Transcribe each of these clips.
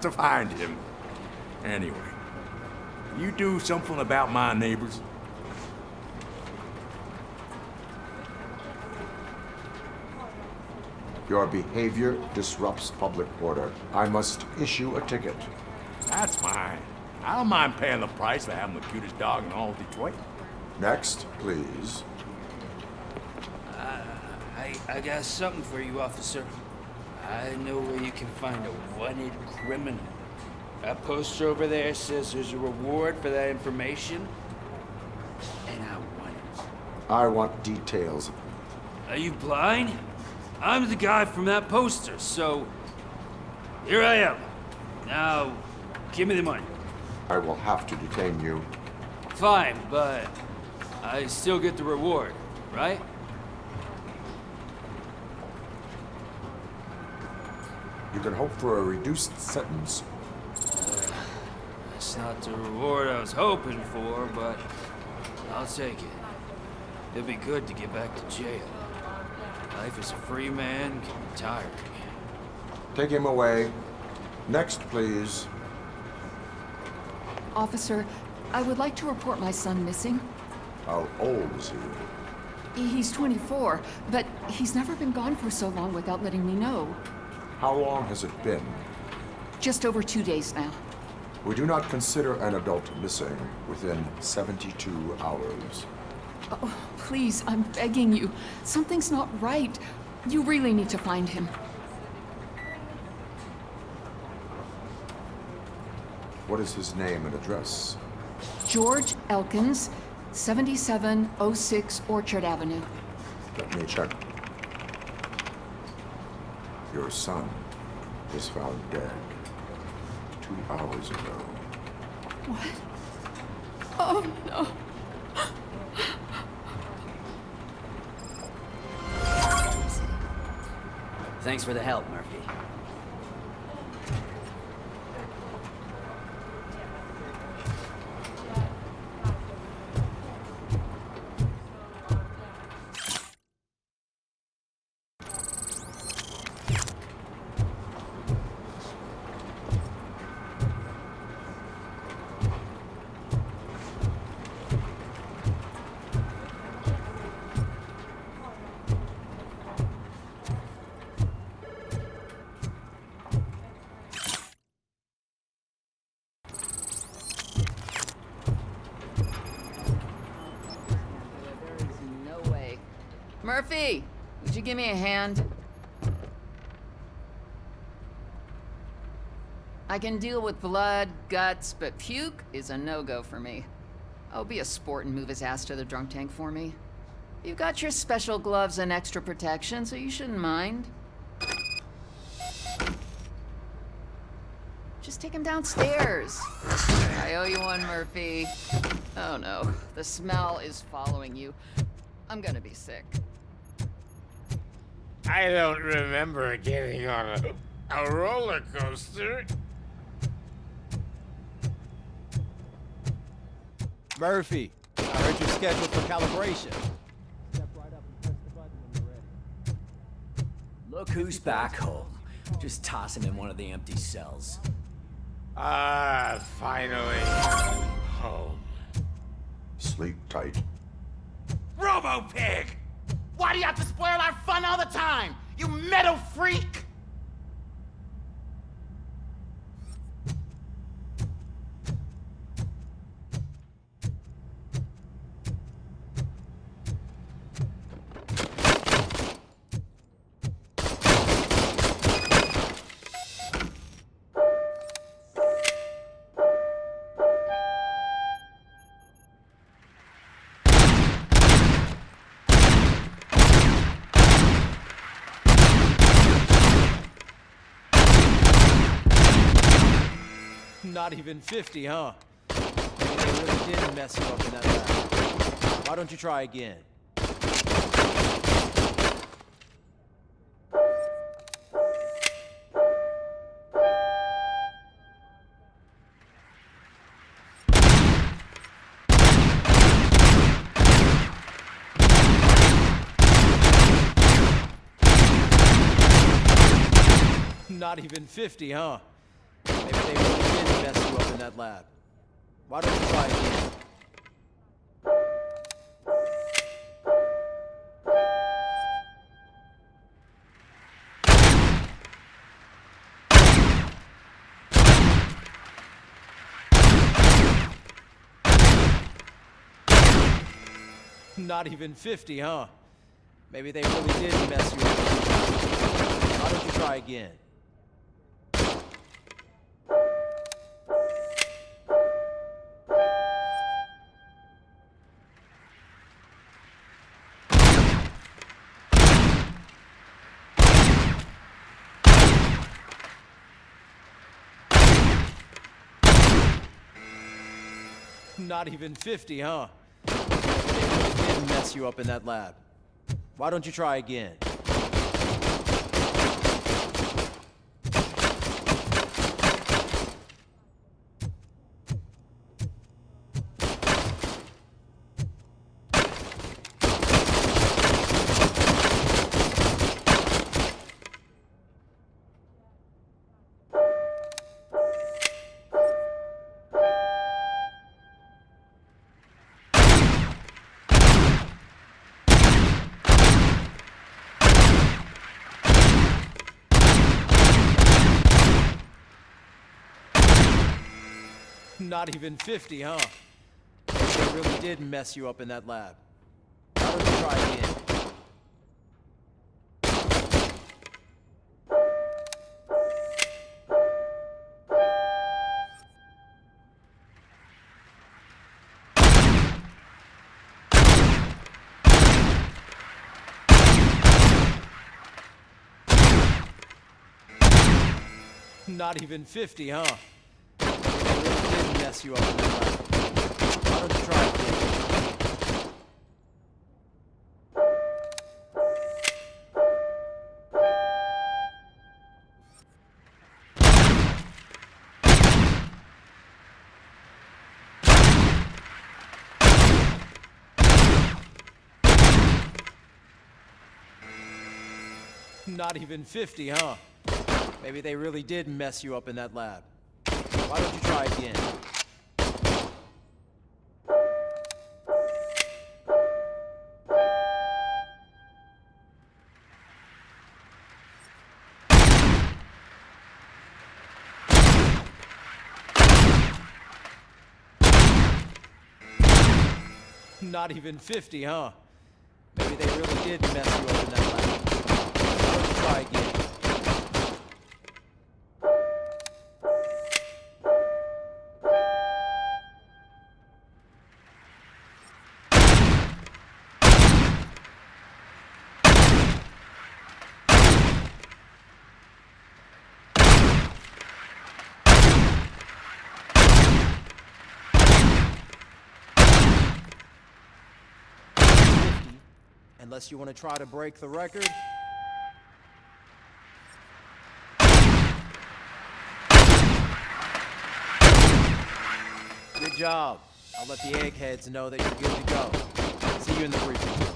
got to find him. Anyway, you do something about my neighbors? Your behavior disrupts public order. I must issue a ticket. That's fine. I don't mind paying the price for having the cutest dog in all of Detroit. Next, please. I got something for you, officer. I know where you can find a wanted criminal. That poster over there says there's a reward for that information, and I want it. I want details. Are you blind? I'm the guy from that poster, so here I am. Now, give me the money. I will have to detain you. Fine, but I still get the reward, right? You can hope for a reduced sentence. That's not the reward I was hoping for, but I'll take it. It'll be good to get back to jail. Life as a free man can be tiring. Take him away. Next, please. Officer, I would like to report my son missing. How old is he? He's 24, but he's never been gone for so long without letting me know. How long has it been? Just over 2 days now. We do not consider an adult missing within 72 hours. Oh, please, I'm begging you. Something's not right. You really need to find him. What is his name and address? George Elkins, 7706 Orchard Avenue. Let me check. Your son was found dead 2 hours ago. What? Oh, no. Thanks for the help, Murphy. Murphy, would you give me a hand? I can deal with blood, guts, but puke is a no-go for me. Oh, be a sport and move his ass to the drunk tank for me. You've got your special gloves and extra protection, so you shouldn't mind. Just take him downstairs. I owe you one, Murphy. Oh no, the smell is following you. I'm gonna be sick. I don't remember getting on a roller coaster. Murphy, I heard you're scheduled for calibration. Step right up and press the button when you're ready. Look who's back home. Just toss him in one of the empty cells. Ah, finally. Home. Sleep tight. Robo-Pig! Why do you have to spoil our fun all the time? You metal freak! Not even 50, huh? Maybe they really did mess you up in that lab. Why don't you try again? Not even 50, huh? Maybe Maybe they really did mess you up in that lab. Why don't you try again? Not even 50, huh? Maybe they really did mess you up. Why don't you try again? Not even 50, huh? They really did mess you up in that lab. Why don't you try again? Not even 50, huh? They really did mess you up in that lab. Why don't you try again? Not even 50, huh? Mess you up in that lab. Why don't you try again? Not even 50, huh? Maybe they really did mess you up in that lab. Why don't you try again? Not even 50, huh? Maybe they really did mess you up in that lab. Why don't you try again? Unless you want to try to break the record. Good job. I'll let the eggheads know that you're good to go. See you in the briefing room.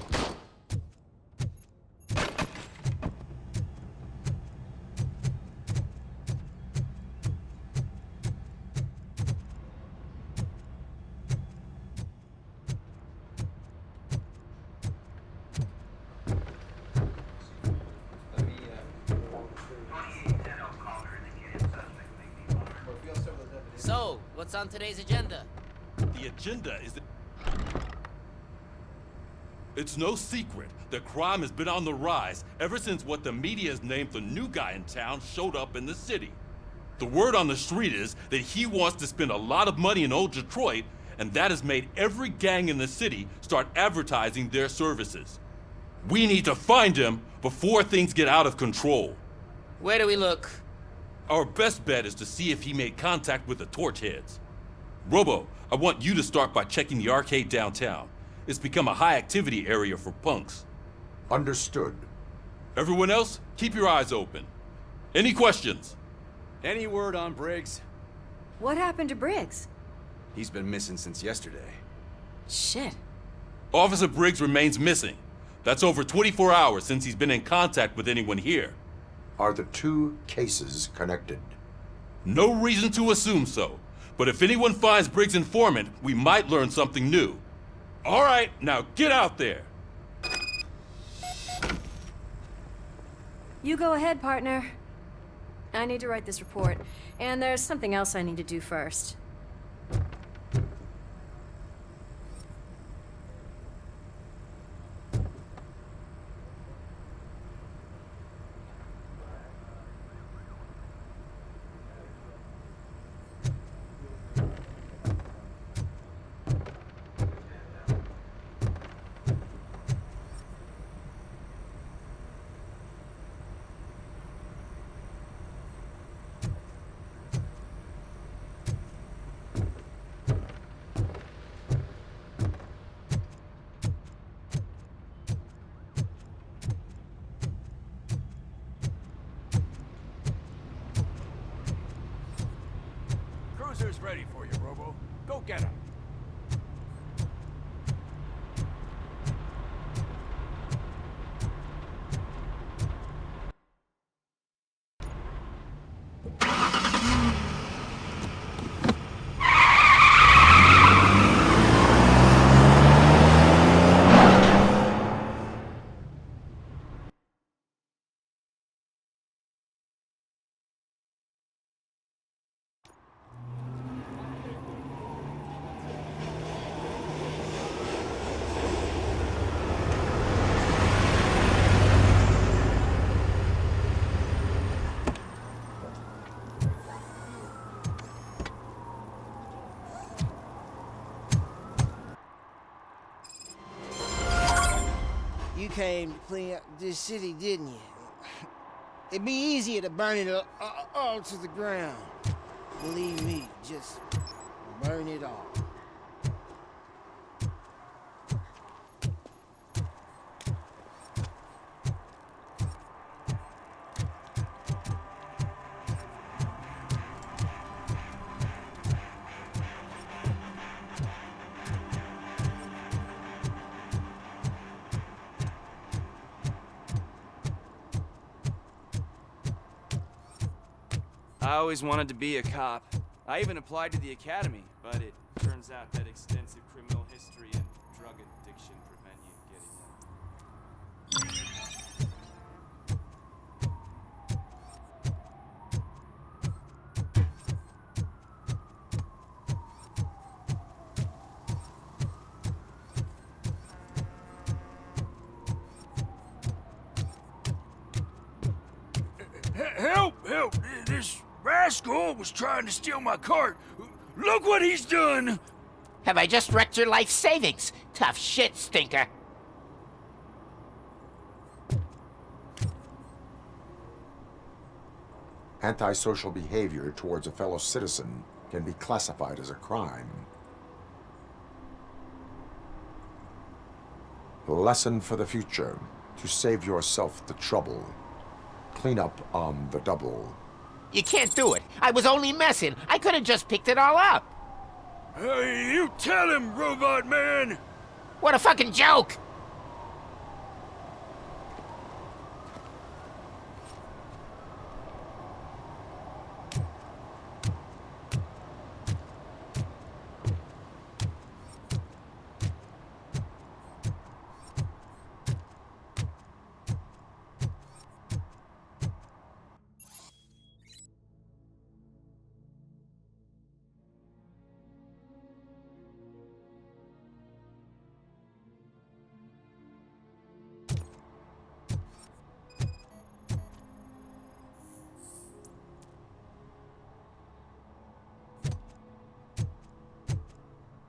So, what's on today's agenda? The agenda is... It's no secret that crime has been on the rise ever since what the media has named the new guy in town showed up in the city. The word on the street is that he wants to spend a lot of money in old Detroit, and that has made every gang in the city start advertising their services. We need to find him before things get out of control. Where do we look? Our best bet is to see if he made contact with the Torchheads. Robo, I want you to start by checking the arcade downtown. It's become a high-activity area for punks. Understood. Everyone else, keep your eyes open. Any questions? Any word on Briggs? What happened to Briggs? He's been missing since yesterday. Shit. Officer Briggs remains missing. That's over 24 hours since he's been in contact with anyone here. Are the two cases connected? No reason to assume so. But if anyone finds Briggs' informant, we might learn something new. All right, now get out there. You go ahead, partner. I need to write this report, and there's something else I need to do first. Cruiser's ready for you, Robo. Go get him. You came to clean up this city, didn't you? It'd be easier to burn it all to the ground. Believe me, just burn it all. I always wanted to be a cop. I even applied to the academy, but it turns out that extensive criminal history and drug addiction prevent you getting Help! Help! This rascal was trying to steal my cart. Look what he's done! Have I just wrecked your life savings? Tough shit, stinker. Antisocial behavior towards a fellow citizen can be classified as a crime. Lesson for the future: to save yourself the trouble. Clean up on the double. You can't do it. I was only messing. I could have just picked it all up. Hey, you tell him, Robot Man! What a fucking joke!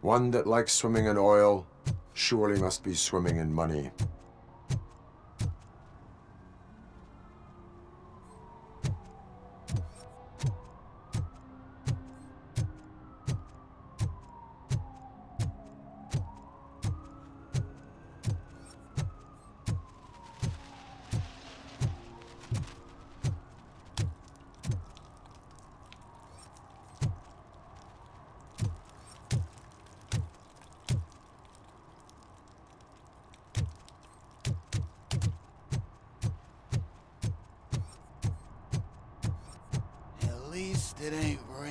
One that likes swimming in oil surely must be swimming in money.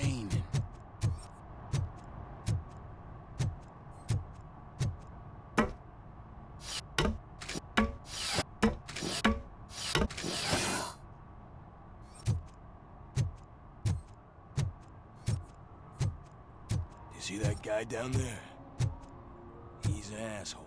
raining. You see that guy down there? He's an asshole.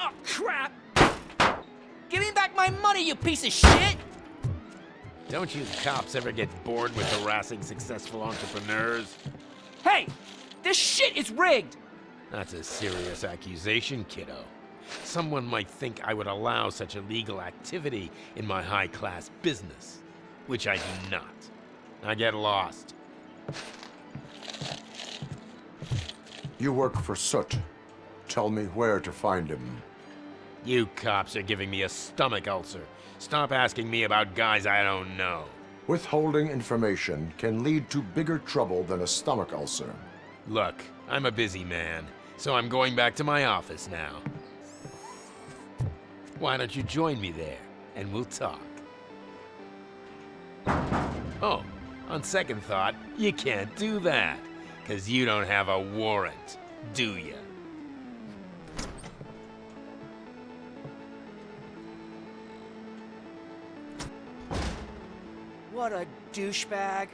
Oh, crap! Give me back my money, you piece of shit! Don't you cops ever get bored with harassing successful entrepreneurs? Hey! This shit is rigged! That's a serious accusation, kiddo. Someone might think I would allow such illegal activity in my high-class business, which I do not. Now get lost. You work for Soot. Tell me where to find him. You cops are giving me a stomach ulcer. Stop asking me about guys I don't know. Withholding information can lead to bigger trouble than a stomach ulcer. Look, I'm a busy man, so I'm going back to my office now. Why don't you join me there, and we'll talk. Oh, on second thought, you can't do that, 'cause you don't have a warrant, do you? What a douchebag.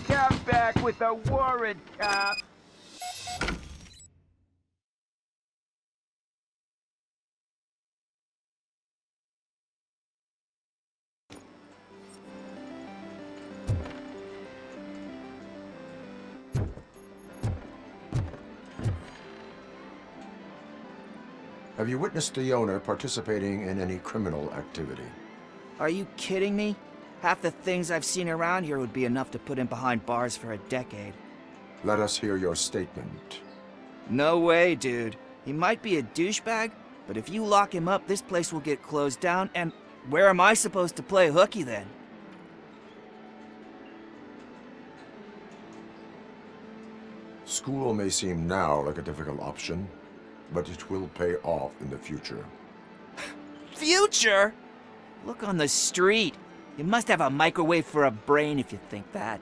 Come back with a warrant, cop. Have you witnessed the owner participating in any criminal activity? Are you kidding me? Half the things I've seen around here would be enough to put him behind bars for a decade. Let us hear your statement. No way, dude. He might be a douchebag, but if you lock him up, this place will get closed down, and where am I supposed to play hooky then? School may seem now like a difficult option, but it will pay off in the future. Future? Look on the street. You must have a microwave for a brain if you think that.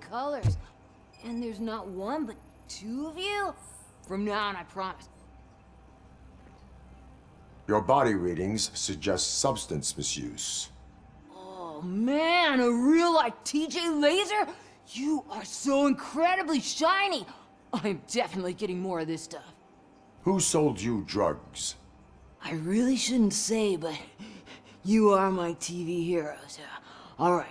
colors. And there's not one, but two of you? From now on, I promise. Your body readings suggest substance misuse. Oh man, a real like TJ Laser? You are so incredibly shiny! I'm definitely getting more of this stuff. Who sold you drugs? I really shouldn't say, but you are my TV heroes. Alright.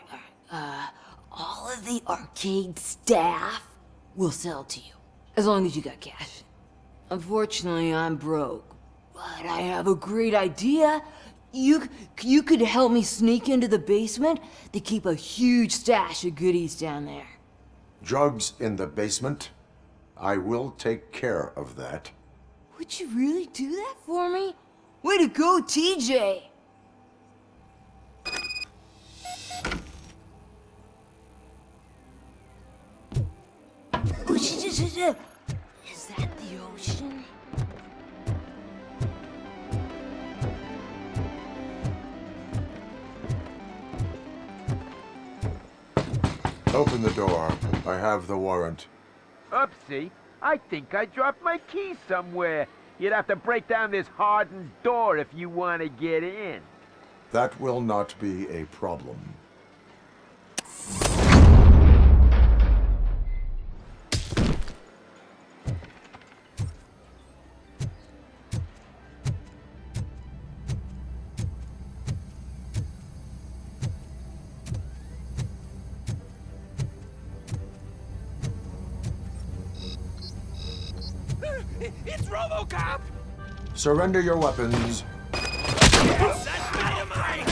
All of the arcade staff will sell to you, as long as you got cash. Unfortunately, I'm broke, but I have a great idea. You could help me sneak into the basement. They keep a huge stash of goodies down there. Drugs in the basement? I will take care of that. Would you really do that for me? Way to go, TJ! Is that the ocean? Open the door. I have the warrant. Oopsie, I think I dropped my keys somewhere. You'd have to break down this hardened door if you want to get in. That will not be a problem. It's Robocop! Surrender your weapons. Yes, that's dynamite!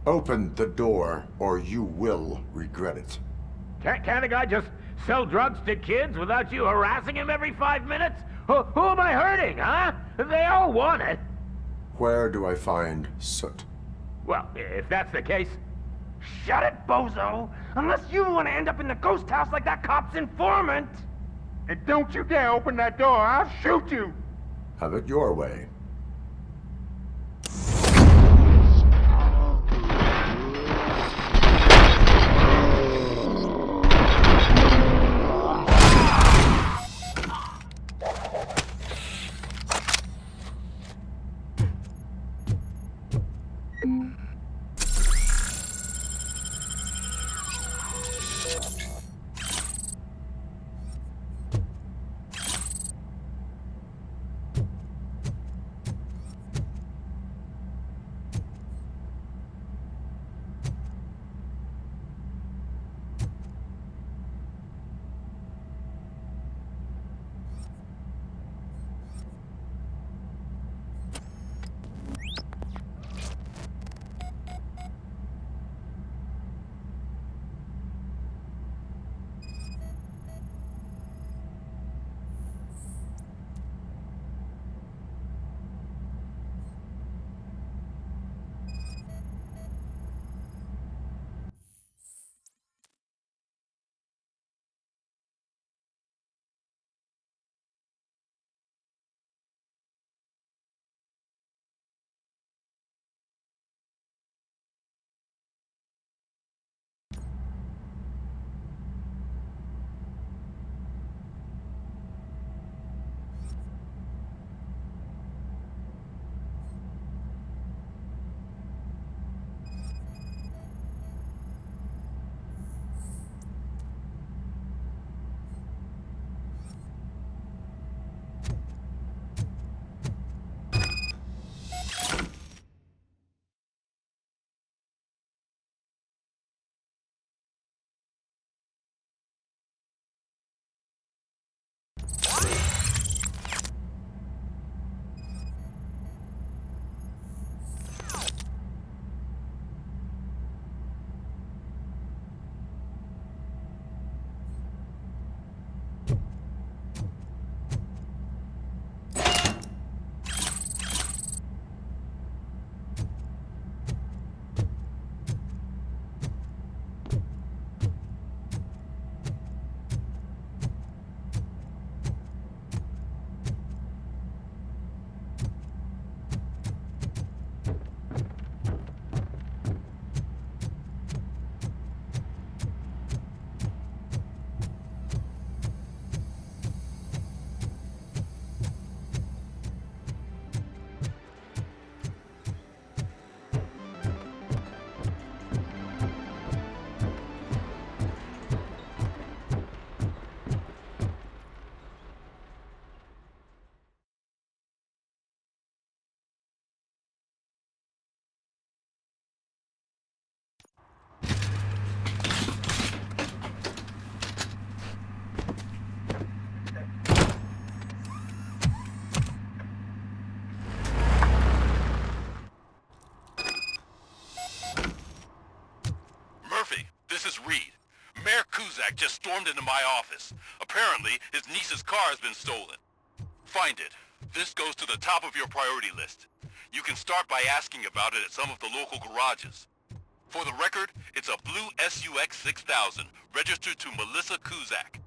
Open the door, or you will regret it. Can't a guy just sell drugs to kids without you harassing him every 5 minutes? Who am I hurting, huh? They all want it. Where do I find Soot? Well, if that's the case, shut it, bozo! Unless you want to end up in the ghost house like that cop's informant! And don't you dare open that door, I'll shoot you! Have it your way. Kuzak just stormed into my office. Apparently, his niece's car has been stolen. Find it. This goes to the top of your priority list. You can start by asking about it at some of the local garages. For the record, it's a blue SUX 6000, registered to Melissa Kuzak.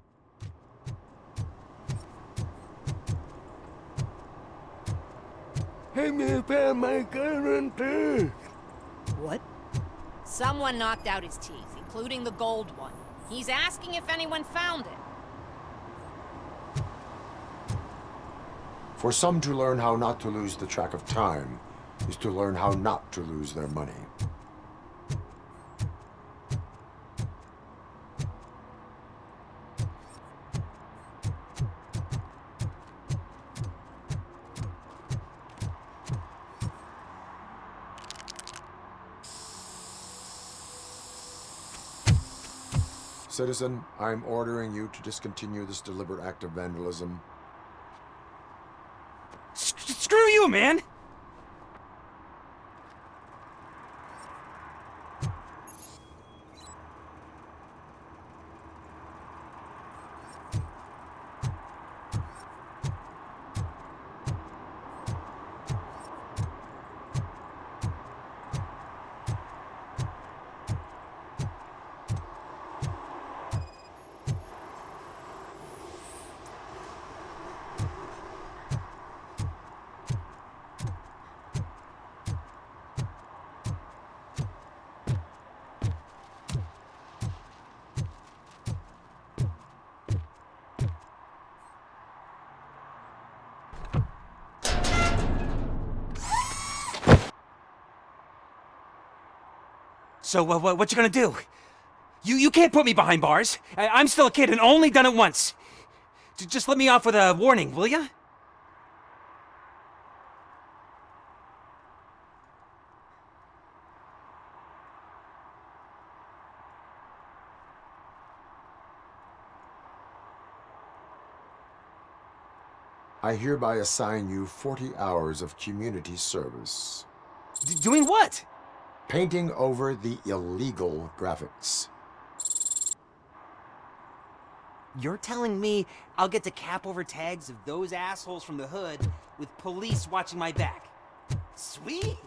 Hey, me found my guarantee. What? Someone knocked out his teeth, including the gold one. He's asking if anyone found it. For some to learn how not to lose the track of time is to learn how not to lose their money. Citizen, I'm ordering you to discontinue this deliberate act of vandalism. Screw you, man! So, what you gonna do? You can't put me behind bars. I'm still a kid and only done it once. Just let me off with a warning, will ya? I hereby assign you 40 hours of community service. Doing what? Painting over the illegal graphics. You're telling me I'll get to cap over tags of those assholes from the hood with police watching my back? Sweet!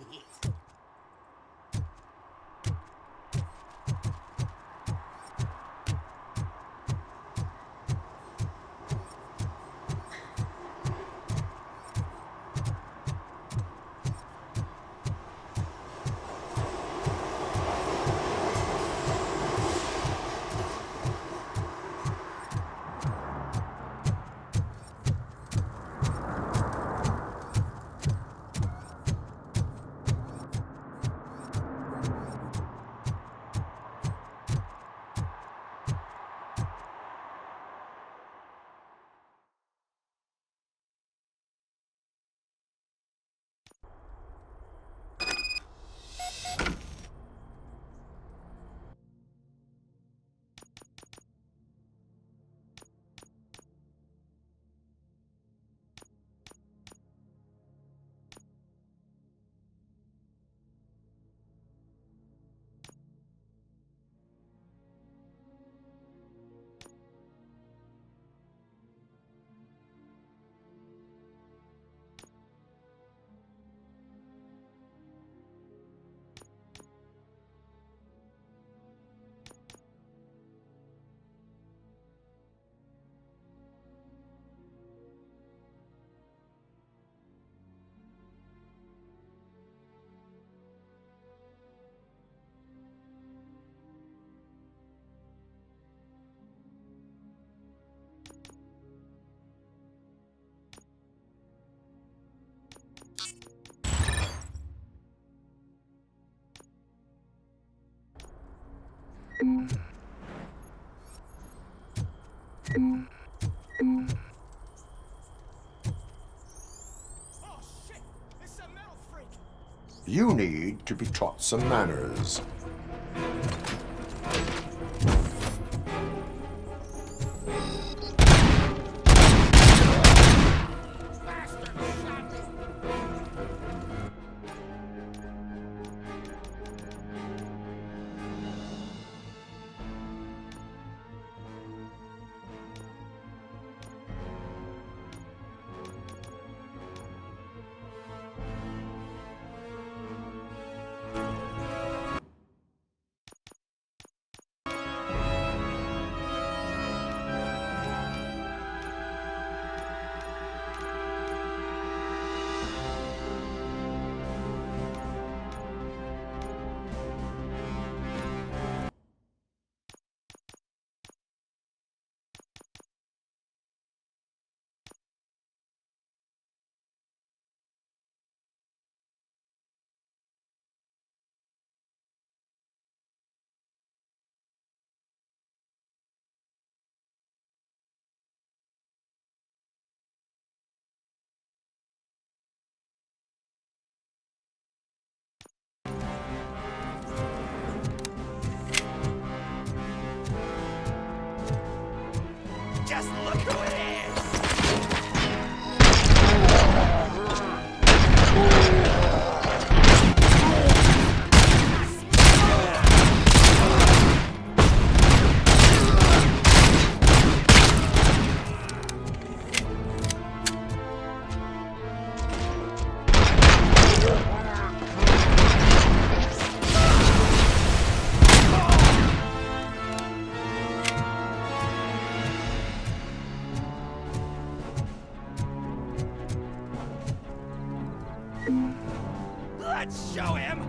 You need to be taught some manners. Just look who it is! Let's show him!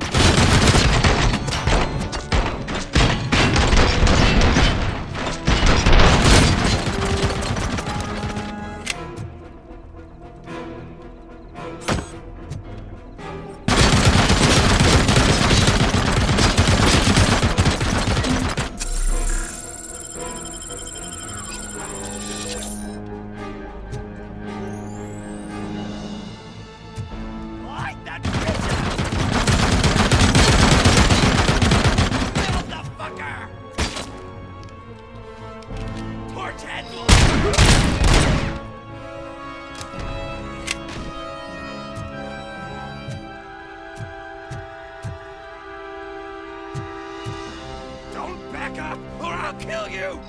kill you!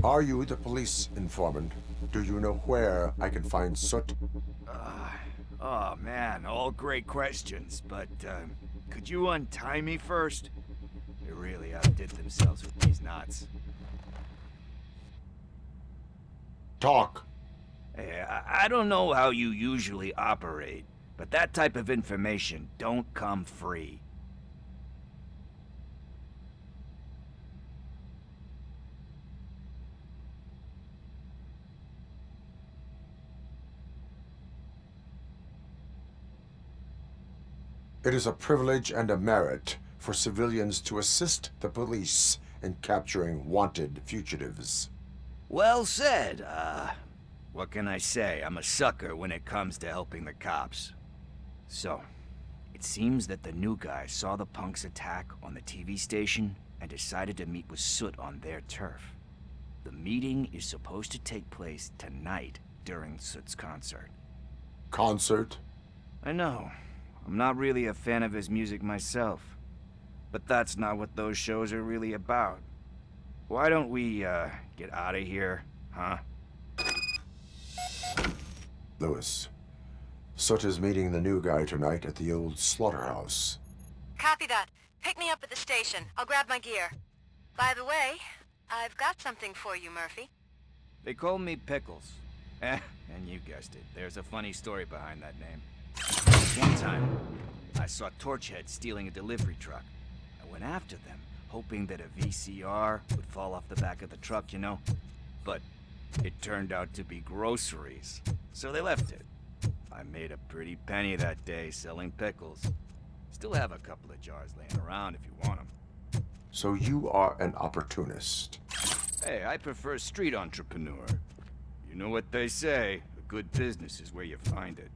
Are you the police informant? Do you know where I can find Soot? Oh man, all great questions, but could you untie me first? They really outdid themselves with these knots. Talk. Hey, I don't know how you usually operate, but that type of information don't come free. It is a privilege and a merit for civilians to assist the police in capturing wanted fugitives. Well said. What can I say? I'm a sucker when it comes to helping the cops. So, it seems that the new guy saw the punks' attack on the TV station and decided to meet with Soot on their turf. The meeting is supposed to take place tonight during Soot's concert. Concert? I know. I'm not really a fan of his music myself. But that's not what those shows are really about. Why don't we, get out of here, huh? Lewis, Soot is meeting the new guy tonight at the old slaughterhouse. Copy that. Pick me up at the station. I'll grab my gear. By the way, I've got something for you, Murphy. They call me Pickles. And you guessed it. There's a funny story behind that name. One time, I saw Torchhead stealing a delivery truck. I went after them, hoping that a VCR would fall off the back of the truck, you know? But it turned out to be groceries, so they left it. I made a pretty penny that day selling pickles. Still have a couple of jars laying around if you want them. So you are an opportunist. Hey, I prefer street entrepreneur. You know what they say, a good business is where you find it.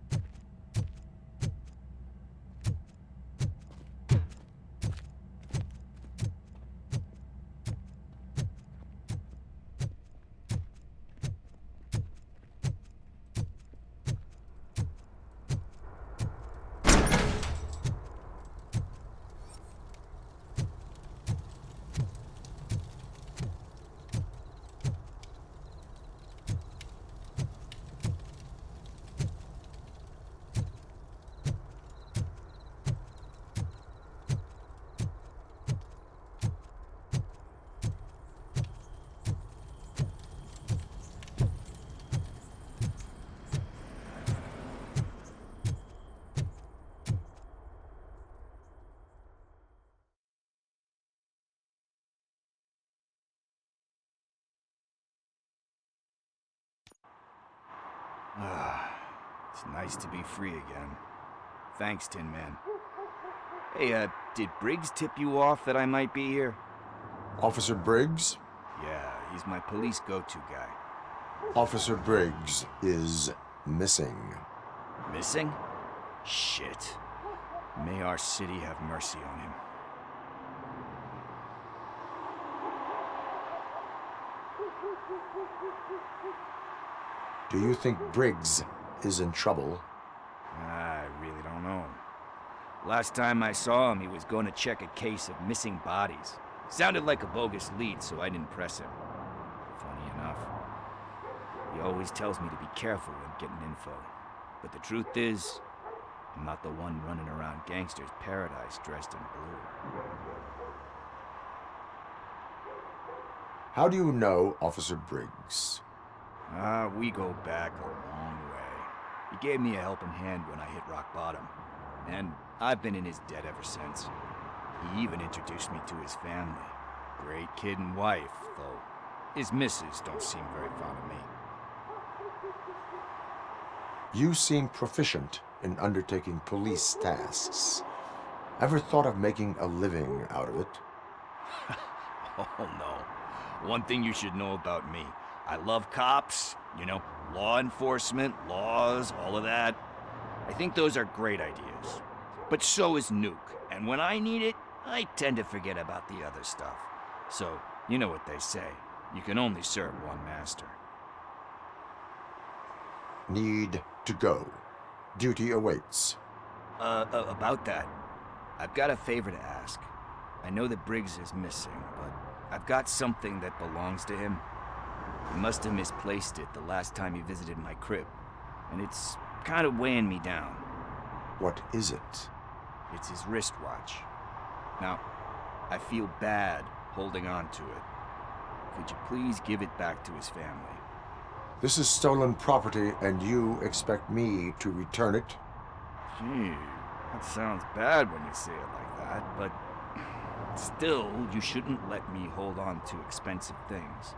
It's nice to be free again. Thanks, Tin Man. Hey, did Briggs tip you off that I might be here? Officer Briggs? Yeah, he's my police go-to guy. Officer Briggs is missing. Missing? Shit. May our city have mercy on him. Do you think Briggs is in trouble? I really don't know. Last time I saw him, he was going to check a case of missing bodies. Sounded like a bogus lead, so I didn't press him. Funny enough. He always tells me to be careful when getting info. But the truth is, I'm not the one running around gangsters' paradise dressed in blue. How do you know Officer Briggs? We go back a long way. He gave me a helping hand when I hit rock bottom. And I've been in his debt ever since. He even introduced me to his family. Great kid and wife, though his missus don't seem very fond of me. You seem proficient in undertaking police tasks. Ever thought of making a living out of it? Oh no. One thing you should know about me. I love cops, you know, law enforcement, laws, all of that. I think those are great ideas. But so is Nuke, and when I need it, I tend to forget about the other stuff. So, you know what they say. You can only serve one master. Need to go. Duty awaits. About that, I've got a favor to ask. I know that Briggs is missing, but I've got something that belongs to him. He must have misplaced it the last time he visited my crib, and it's kind of weighing me down. What is it? It's his wristwatch. Now, I feel bad holding on to it. Could you please give it back to his family? This is stolen property, and you expect me to return it? Gee, that sounds bad when you say it like that, but still, you shouldn't let me hold on to expensive things.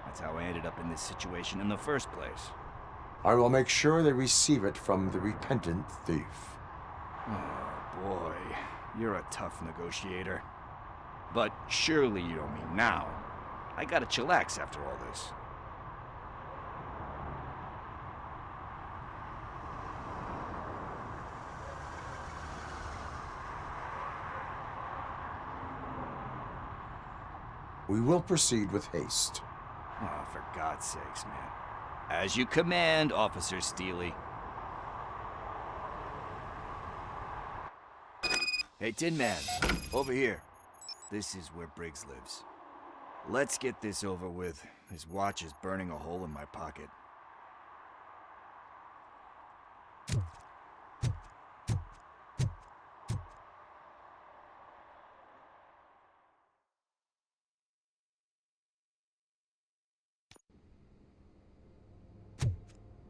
That's how I ended up in this situation in the first place. I will make sure they receive it from the repentant thief. Oh, boy. You're a tough negotiator. But surely you don't mean now. I gotta chillax after all this. We will proceed with haste. Oh, for God's sakes, man. As you command, Officer Steely. Hey, Tin Man, over here. This is where Briggs lives. Let's get this over with. His watch is burning a hole in my pocket.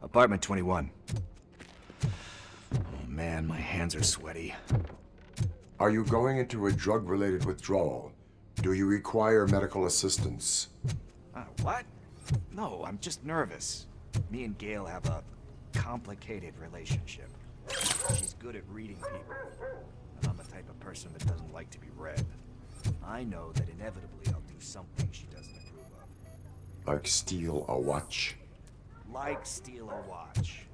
Apartment 21. Oh man, my hands are sweaty. Are you going into a drug-related withdrawal? Do you require medical assistance? What? No, I'm just nervous. Me and Gail have a complicated relationship. She's good at reading people, and I'm the type of person that doesn't like to be read. I know that inevitably I'll do something she doesn't approve of. Like steal a watch? Like steal a watch.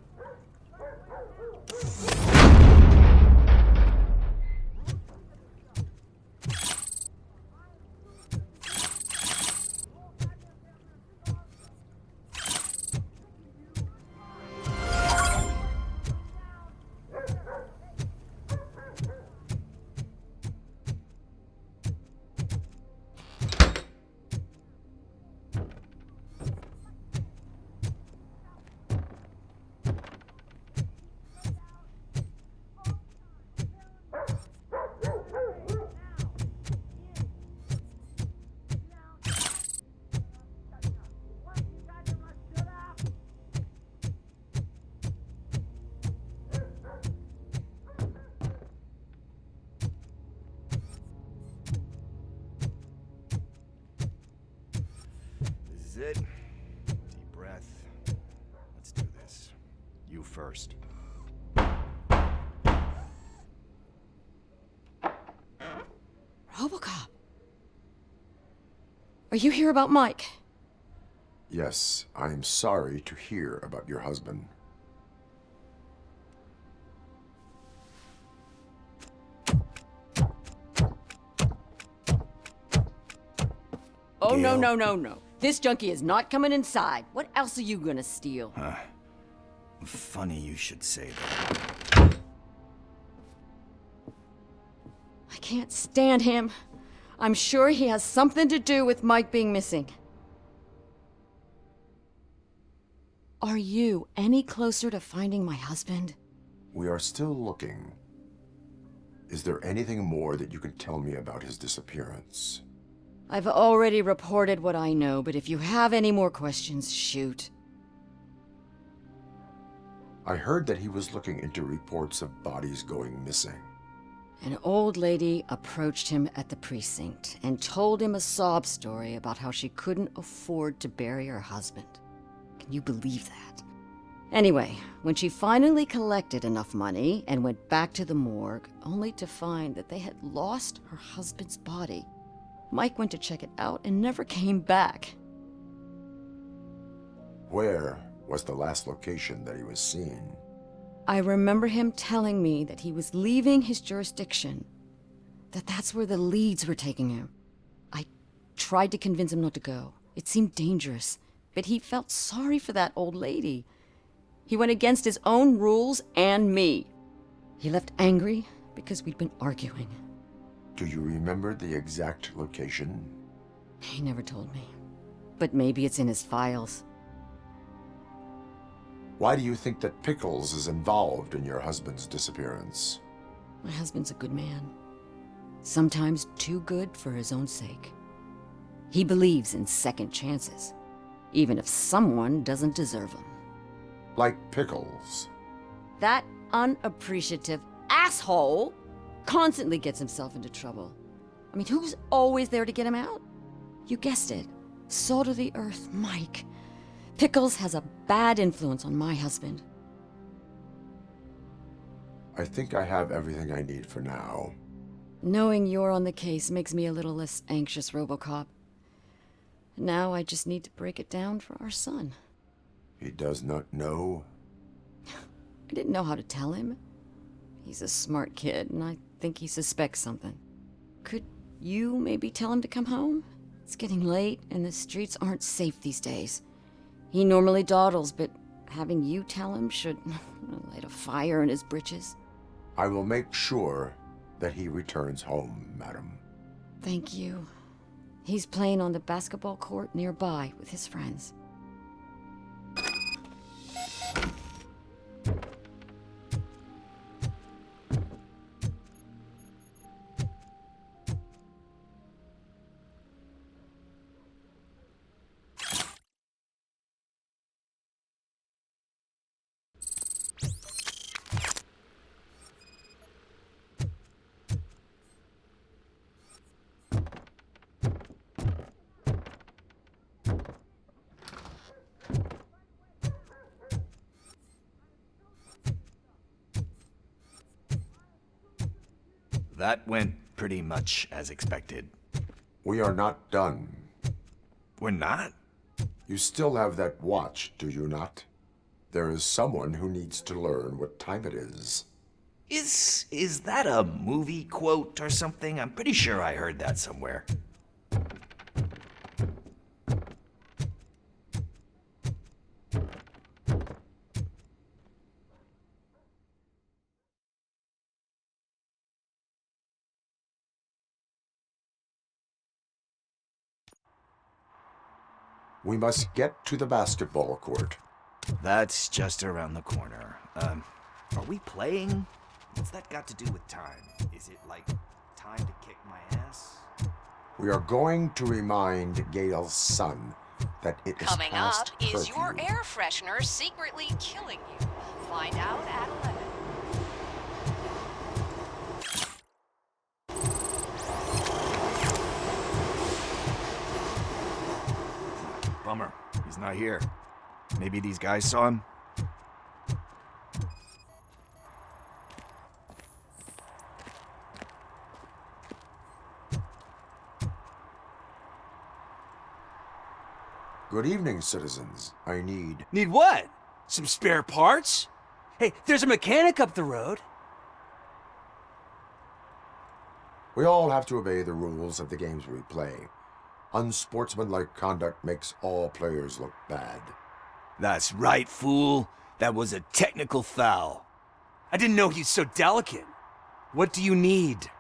This is it. Deep breath. Let's do this. first. Robocop. Are you here about Mike? Yes, I am sorry to hear about your husband. Oh, no, Gail? no. This junkie is not coming inside. What else are you gonna steal? Funny you should say that. I can't stand him. I'm sure he has something to do with Mike being missing. Are you any closer to finding my husband? We are still looking. Is there anything more that you can tell me about his disappearance? I've already reported what I know, but if you have any more questions, shoot. I heard that he was looking into reports of bodies going missing. An old lady approached him at the precinct and told him a sob story about how she couldn't afford to bury her husband. Can you believe that? Anyway, when she finally collected enough money and went back to the morgue, only to find that they had lost her husband's body, Mike went to check it out and never came back. Where was the last location that he was seen? I remember him telling me that he was leaving his jurisdiction, that that's where the leads were taking him. I tried to convince him not to go. It seemed dangerous, but he felt sorry for that old lady. He went against his own rules and me. He left angry because we'd been arguing. Do you remember the exact location? He never told me, but maybe it's in his files. Why do you think that Pickles is involved in your husband's disappearance? My husband's a good man. Sometimes too good for his own sake. He believes in second chances, even if someone doesn't deserve them. Like Pickles. That unappreciative asshole constantly gets himself into trouble. I mean, who's always there to get him out? You guessed it. Salt of the earth, Mike. Pickles has a bad influence on my husband. I think I have everything I need for now. Knowing you're on the case makes me a little less anxious, Robocop. Now I just need to break it down for our son. He does not know? I didn't know how to tell him. He's a smart kid, and I think he suspects something. Could you maybe tell him to come home? It's getting late, and the streets aren't safe these days. He normally dawdles, but having you tell him should light a fire in his britches. I will make sure that he returns home, madam. Thank you. He's playing on the basketball court nearby with his friends. That went pretty much as expected. We are not done. We're not? You still have that watch, do you not? There is someone who needs to learn what time it is. Is that a movie quote or something? I'm pretty sure I heard that somewhere. We must get to the basketball court. That's just around the corner. Are we playing? What's that got to do with time? Is it like time to kick my ass? We are going to remind Gail's son that it is Coming past up, is curfew. your air freshener secretly killing you? Find out at 11. Bummer. He's not here. Maybe these guys saw him? Good evening, citizens. I need... Need what? Some spare parts? Hey, there's a mechanic up the road. We all have to obey the rules of the games we play. Unsportsmanlike conduct makes all players look bad. That's right, fool. That was a technical foul. I didn't know he's so delicate. What do you need?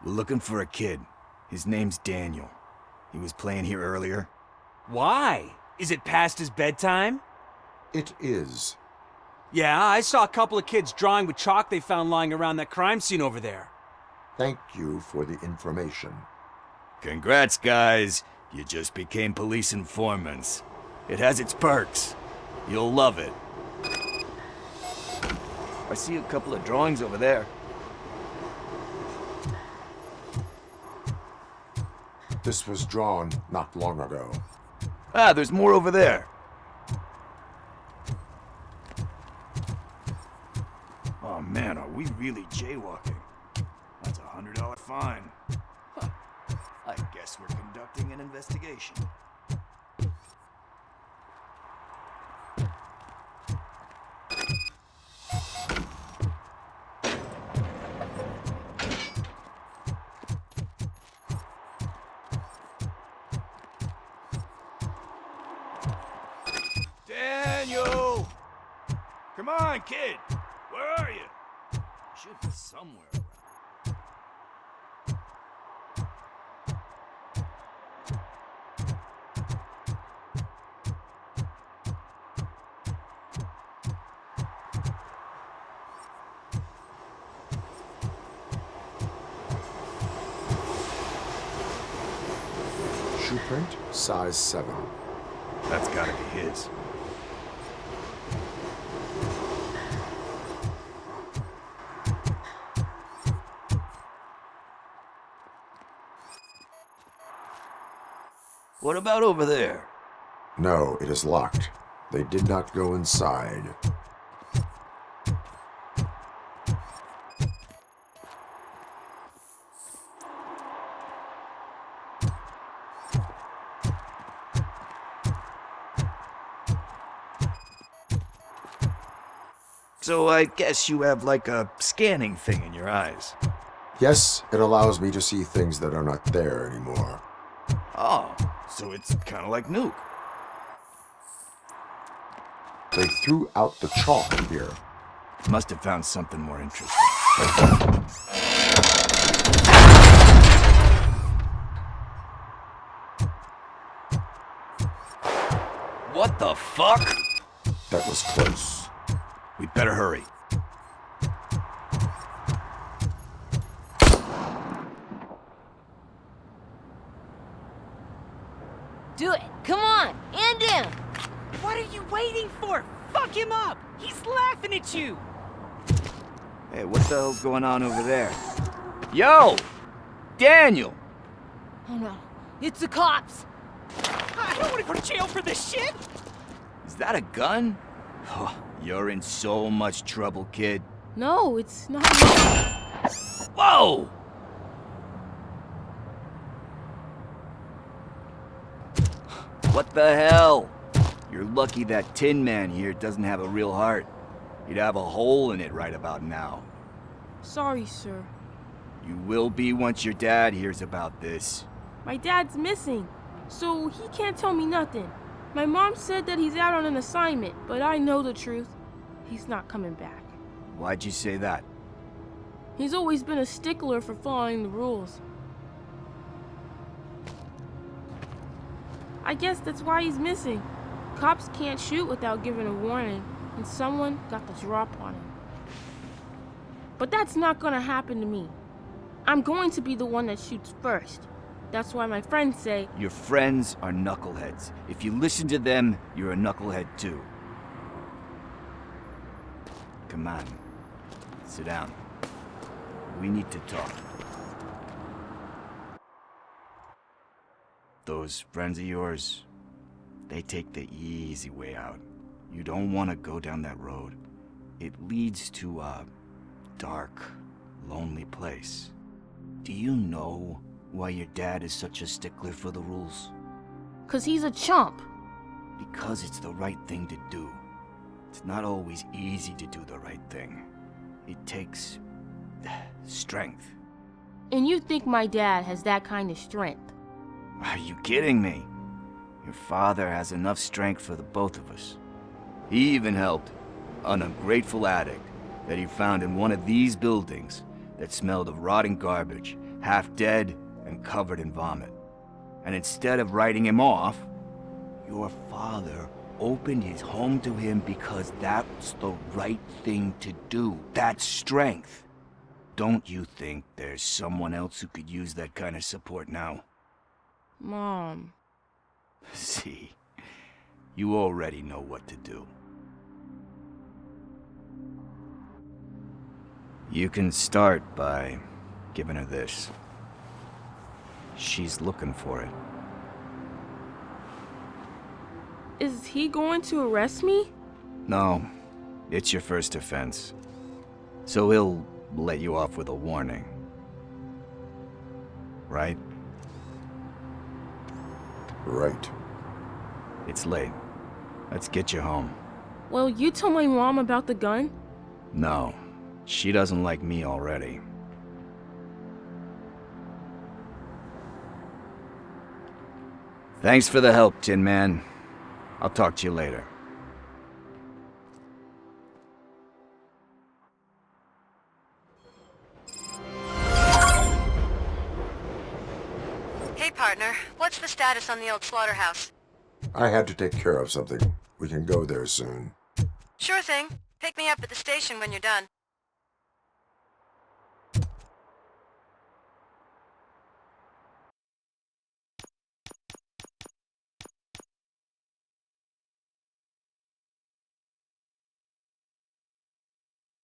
We're looking for a kid. His name's Daniel. He was playing here earlier. Why? Is it past his bedtime? It is. Yeah, I saw a couple of kids drawing with chalk they found lying around that crime scene over there. Thank you for the information. Congrats, guys. You just became police informants. It has its perks. You'll love it. I see a couple of drawings over there. This was drawn not long ago. Ah, there's more over there. Oh man, are we really jaywalking? That's a $100 fine. Huh. I guess we're conducting an investigation. Daniel! Come on, kid! Where are you? Should be somewhere around. Shoe print, size 7. That's gotta be his. What about over there? No, it is locked. They did not go inside. So I guess you have like a scanning thing in your eyes. Yes, it allows me to see things that are not there anymore. Oh, so it's kind of like Nuke. They threw out the chalk here. Must have found something more interesting. What the fuck? That was close. We better hurry. Do it! Come on! End him! What are you waiting for? Fuck him up! He's laughing at you! Hey, what the hell's going on over there? Yo! Daniel! Oh no, it's the cops! I don't want to go to jail for this shit! Is that a gun? Oh, you're in so much trouble, kid. No, it's not. Whoa! What the hell? You're lucky that Tin Man here doesn't have a real heart. He'd have a hole in it right about now. Sorry, sir. You will be once your dad hears about this. My dad's missing, so he can't tell me nothing. My mom said that he's out on an assignment, but I know the truth. He's not coming back. Why'd you say that? He's always been a stickler for following the rules. I guess that's why he's missing. Cops can't shoot without giving a warning, and someone got the drop on him. But that's not gonna happen to me. I'm going to be the one that shoots first. That's why my friends say... Your friends are knuckleheads. If you listen to them, you're a knucklehead too. Come on. Sit down. We need to talk. Those friends of yours, they take the easy way out. You don't want to go down that road. It leads to a dark, lonely place. Do you know why your dad is such a stickler for the rules? 'Cause he's a chump. Because it's the right thing to do. It's not always easy to do the right thing. It takes strength. And you think my dad has that kind of strength? Are you kidding me? Your father has enough strength for the both of us. He even helped an ungrateful addict that he found in one of these buildings that smelled of rotting garbage, half dead and covered in vomit. And instead of writing him off, your father opened his home to him because that's the right thing to do. That's strength. Don't you think there's someone else who could use that kind of support now? Mom. See, you already know what to do. You can start by giving her this. She's looking for it. Is he going to arrest me? No, it's your first offense. So he'll let you off with a warning. Right? Right. It's late. Let's get you home. Well, you told my mom about the gun? No, she doesn't like me already. Thanks for the help, Tin Man. I'll talk to you later. Hey, partner. What's the status on the old slaughterhouse? I had to take care of something. We can go there soon. Sure thing. Pick me up at the station when you're done.